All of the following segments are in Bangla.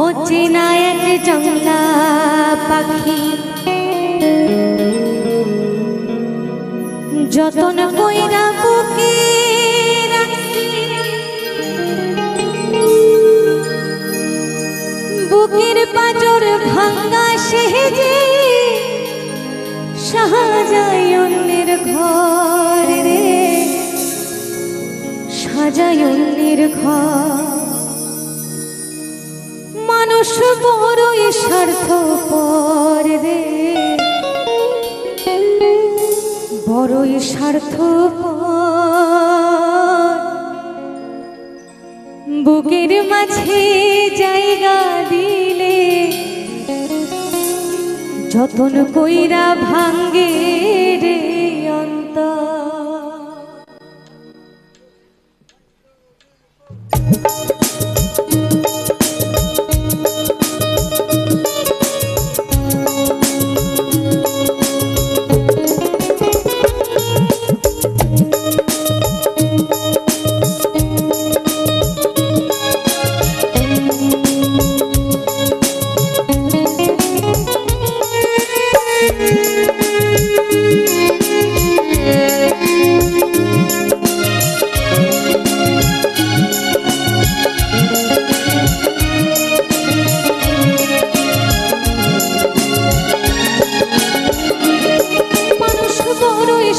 অচেনা এক জংলা পাখি যতন কইরা বুকে রাখি, বুকের পাঁজর ভাঙ্গা সেজে সাজায় অন্যের ঘর রে, সাজায় অন্যের ঘর। মানুষ বড়ই স্বার্থপর রে, বড়ই স্বার্থপর। বুকের মাঝে জায়গা দিলে যতন কইরা ভাঙ্গে রে অন্তর।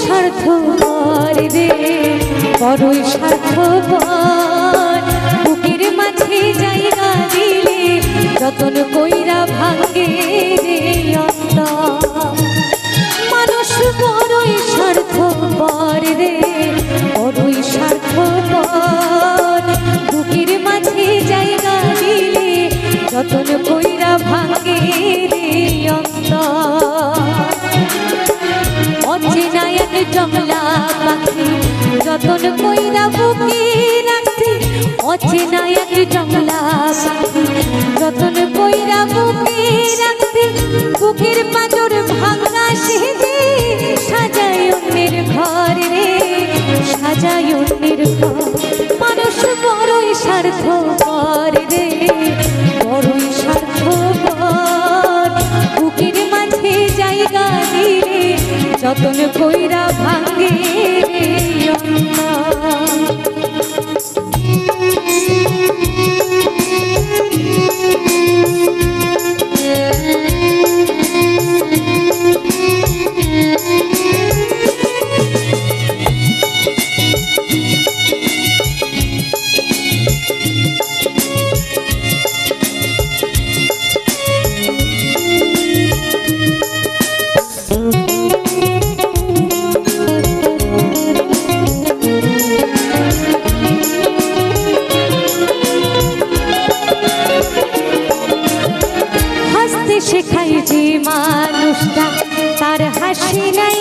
স্বার্থপর রে, বড়ই স্বার্থপর। বুকের মাঝে জায়গা দিলে যতন কইরা ভাঙ্গে রে অন্তর। মানুষ বড়ই স্বার্থপর রে, বড়ই স্বার্থপর। বুকের মাঝে জায়গা দিলে যতন কইরা ভাঙ্গে রে অন্তর। অচেনা এক জংলা পাখি যতন কইরা বুকে রাখি, অচেনা এক জংলা পাখি যতন কইরা বুকে রাখি। বুকের পাঁজর ভাঙা সেজে সাজায় অন্যের ঘর রে, সাজায় অন্যের ঘর। মানুষ বড়ই স্বার্থপর রে, বড়ই স্বার্থপর। বুকের মাঝে জায়গা দিলে যতন কইরা ভাঙ্গে রে অন্তর। শেখাই যে মানুষটা তার হাসি নাই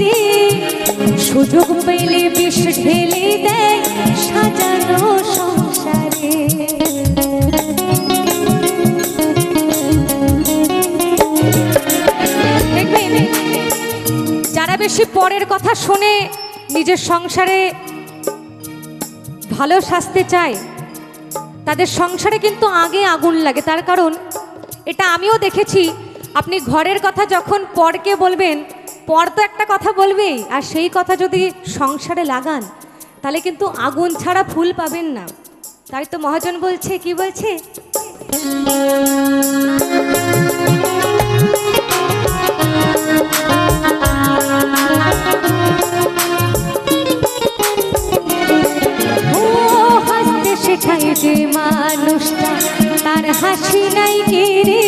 রে, সুযোগ পেলে বিষ ঢেলে দেয় সাজানো সংসারে। দেখবেন যারা বেশি পরের কথা শুনে নিজের সংসারে ভালো সাজতে চায় তাদের সংসারে কিন্তু আগে আগুন লাগে। তার কারণ এটা আমিও দেখেছি, আপনি ঘরের কথা যখন পরকে বলবেন, পর তো একটা কথা বলবেই, আর সেই কথা যদি সংসারে লাগান তাহলে কিন্তু আগুন ছাড়া ফুল পাবেন না। তাই তো মহাজন বলছে, কি বলছে, হাসতে শেখায় যে মানুষটা তার হাসি নাই রে,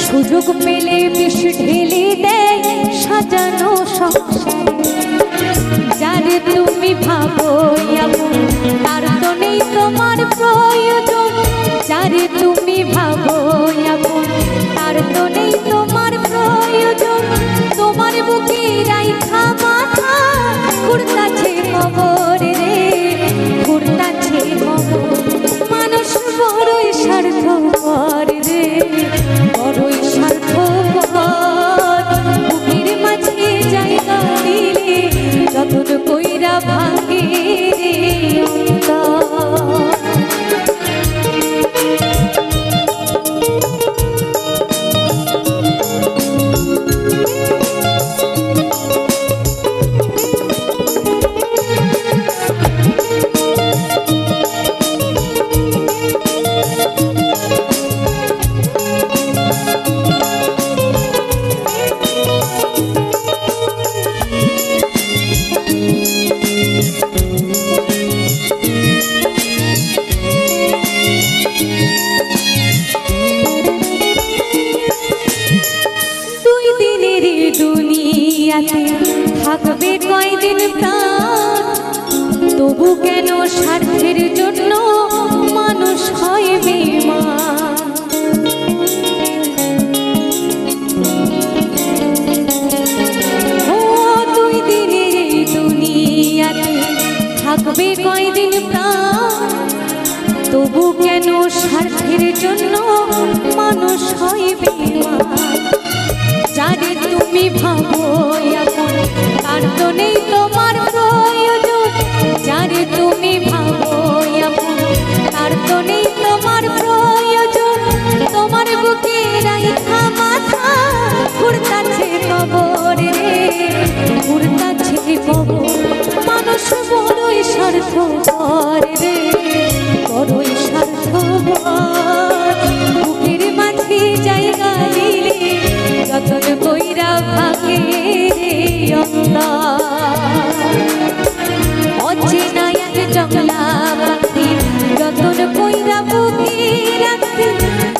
সুযোগ পেলে বিষ ঢেলে দেয় সাজানো সংসারে। যারে তুমি ভাবো আপন তার তো নেই তোমার প্রয়োজন, যারে তুমি ভাবো আপন তার তো নেই তোমার প্রয়োজন। তোমার বুকে রাইখা মাথা ঘুরতাছে খবর রে, ঘুরতাছে খবর। মানুষ বড়ই স্বার্থপর রে, বড়ই স্বার্থপর। বুকের মাঝে জায়গা দিলে যতন কইরা ভাঙ্গে রে অন্তর। কয়দিন প্রাণ, তবু কেন স্বার্থের জন্য মানুষ হয় বেঈমান। ও দুই দিনের এই দুনিয়াতে থাকবে কয়দিন প্রাণ, তবু কেন স্বার্থের জন্য মানুষ হয় বেঈমান। যারে তুমি ভাবো আপন তার তো নেই তোমার প্রয়োজন, যারে তুমি ভাবো আপন তার তো নেই তোমার প্রয়োজন। তোমার বুকে রাইখা মাথা ঘুরতাছে কবর রে, ঘুরতাছে কবর। মানুষ বড়ই স্বার্থপর রে, বড়ই স্বার্থপর। বুকের মাঝে জায়গা দিলে যতন কইরা ভাগে রে অচেনা এক জংলা পাখি, যতন কইরা বুকে রাখি।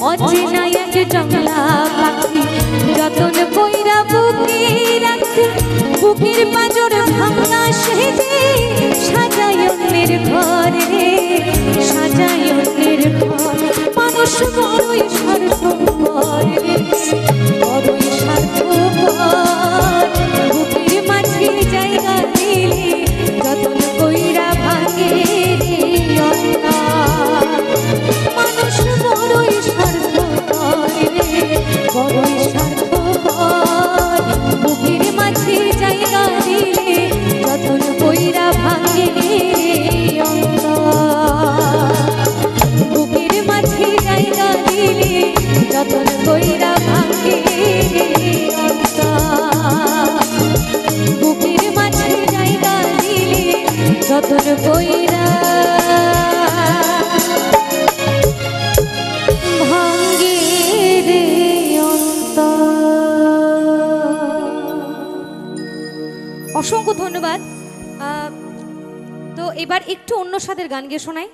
অচেনা এক জংলা পাখি, যতন কইরা বুকে রাখি। বুকের পাঁজর ভাঙা সেজে সাজায় অন্যের ঘর রে, সাজায় অন্যের ঘর। মানুষ বড়ই স্বার্থপর রে, বড়ই স্বার্থপর। বুকের মাঝে জায়গা দিলে যতন কইরা ভাগে রে অন্তর। মানুষ বড়ই স্বার্থপর রে, বড়ই স্বার্থপর। বুকের মাঝে জায়গা দিলে যতন কইরা ভাগে রে অন্তর। বুকের মাঝে জায়গা দিলে যতন কইরা ভাগে রে অন্তর। বুকের মাঝে জায়গা দিলে যতন কইরা ভাগে রে অন্তর। অসংখ্য ধন্যবাদ। তো এবার একটু অন্য স্বাদের গান গিয়ে শোনাই।